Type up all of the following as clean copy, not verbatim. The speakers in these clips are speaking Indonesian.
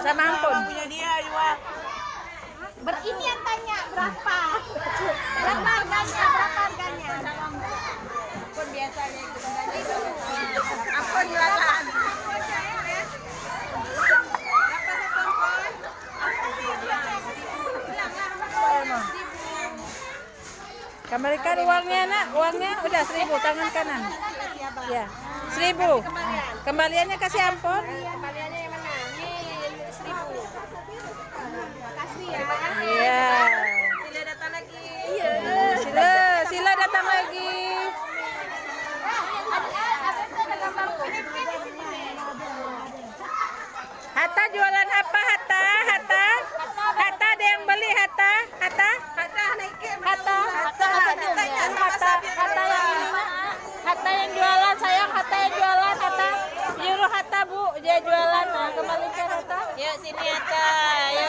sama ampun. Punya dia juga. Ini yang tanya berapa? Berapa harganya? Pun biasanya itu harganya Ampun jualan. Kembalikan uangnya nak, uangnya udah 1.000 tangan kanan. Ya, 1.000. Kembaliannya kasih ampun. Kembaliannya yang mana? Ini 1.000. Makasih ya. Iya. Sila datang lagi. Sila datang lagi. Hatta jualan apa Hatta? Hatta ada yang beli Hatta? Hatta yang ini Mak. Hatta yang jualan sayang, Hatta yang jualan Hatta. Nyuruh Hatta Bu, dia jualan. Nah, kembalikan Hatta. Yuk sini Atta, yuk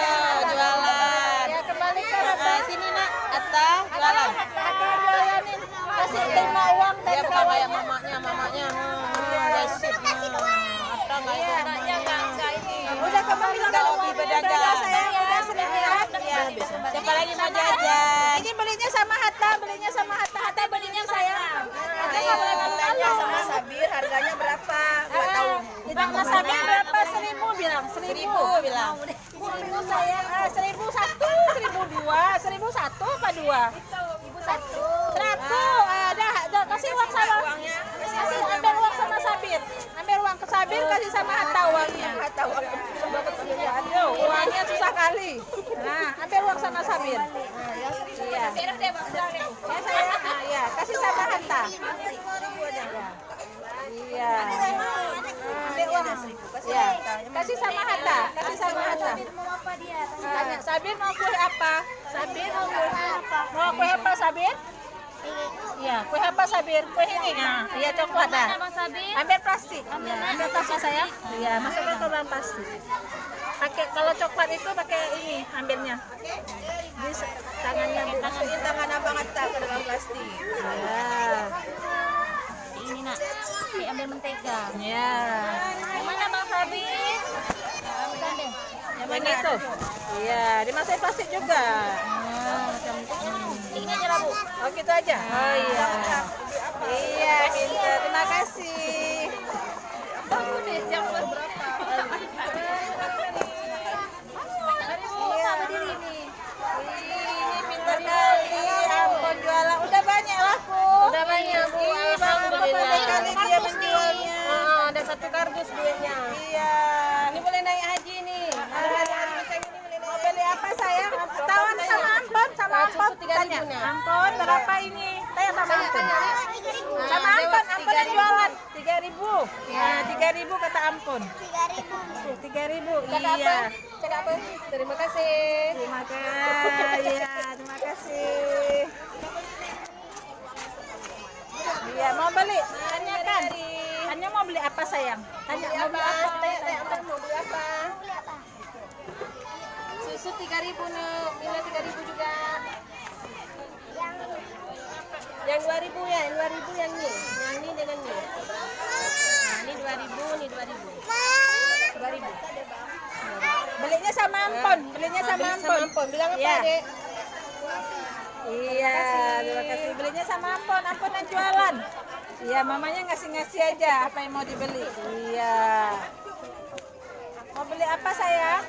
jualan. Ya kembalikan Hatta. Sini nak, Atta jualan. Hatta yang jualanin. Kasih terima uang Dia dan bukan kayak mamanya. Gasip. Atta nggak itu anaknya nggak ini. Udah kembalikan Nggak uangnya. hobi berdagang. Udah, sayang, udah selesai ya. Ya, siapa lagi mau jajan? Ini belinya sama Hatta, Hatta belinya sayang. Hatta nggak boleh malu-malu. Sama Sabir harganya berapa? Gua tahu. Bang Sabir berapa? 1.000 bilang. 1.000 bilang. 1.000 sayang. 1.001, 1.002, 1.001 apa 2? 1.001. Ada kasih uang sama. Kasih ambil uang sama Sabir. Ambil uang ke Sabir, kasih sama Hatta uangnya. Hatta uangnya. Aduh, uangnya susah kali. Nah, ambil uang sama Sabir. Iya. Ya saya, ya kasih sama Hatta. Iya. Ambil uang. Ya, kasih sama Hatta. Tanya Sabir mau kue apa? Mau kue apa Sabir? Iya, kue apa Sabir? Kue ini. Nah, iya coklat dah. Ambil plastik. Ambil plastik sayang. Iya, masukkan ke dalam plastik. Pakai kalau coklat itu pakai ini ambilnya. Di tangannya Bu. Masukin tangan abang Atta ke dalam plastik. Ya. Ini nak, diambil mentega. Ya. Yang mana Bang Sabir? Yang itu. Iya, dimasukin plastik juga. Ini aja lah Bu. Oh, gitu aja. Oh iya. Iya, pintar. Terima kasih. Iya. Ini pintar kali. Ampun jualan. Udah banyak laku. Udah banyak Bu, Alhamdulillah. kali dia menjualnya. Ada 1 kardus duitnya. Iya. Ini boleh naik haji nih. Mau beli apa sayang? Tawan sama ampon, Susu 3.000 Tanya. nya. Ampon berapa ini? Tanya sama ampon. Sama ampon yang jualan 3.000. Ya, 3.000 kata ampon. 3.000. Iya. Cek apa? Terima kasih. Terima kasih. Iya, terima kasih. Iya, mau beli? Tanyakan. Tanya mau beli apa sayang? Tanya mau beli apa? Tanya mau beli apa? Susu 3.000 nih, Mila 3.000 juga. Yang 2.000 ya, yang 2.000 yang ini dengan ini. Nah, ini 2.000, ini 2.000. 2.000. Belinya sama ampon, Bilang apa, Iya. Dek? Iya, terima kasih. Belinya sama ampon yang jualan. Iya, mamanya ngasih-ngasih aja apa yang mau dibeli. Iya. Mau beli apa sayang?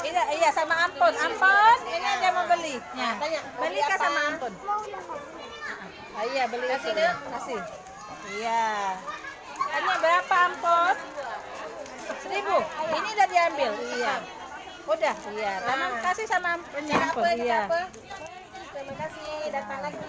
Iya sama ampon. Ini aja mau beli. Ya. Tanya, mau Beli beli kah apa? sama ampon? Iya, beli Kasih, itu. Dek. Kasih. Iya. Tanya berapa ampon? 1.000. Ini udah diambil. Iya. Udah. Iya. Tanam kasih sama amponnya Cek ampon. apa? Cek Iya. apa? Terima kasih, datang lagi.